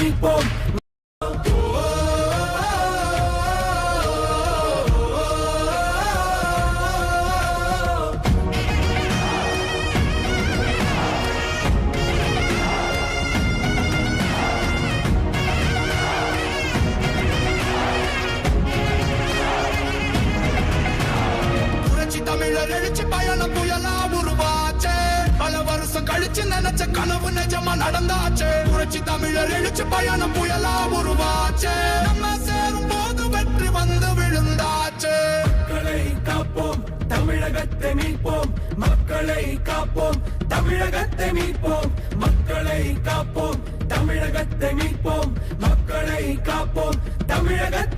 மீட்போம். தமிழர் எழுச்சி பயணம் புயலா உருவாச்சே. பல வருஷம் கழிச்சு நினைச்ச கனவு நிஜமா நடந்தாச்சே. புரட்சி தமிழர் எழுச்சி பயணம் புயலா உருவாச்சே. நம்ம சேரும் போது வெற்றி வந்து விழுந்தாச்சே. மக்களை காப்போம், தமிழகத்தை மீட்போம். மக்களை காப்போம், தமிழகத்தை மீட்போம். மக்களை காப்போம், தமிழகத்தை மீட்போம். மக்களை காப்போம், தமிழகத்தை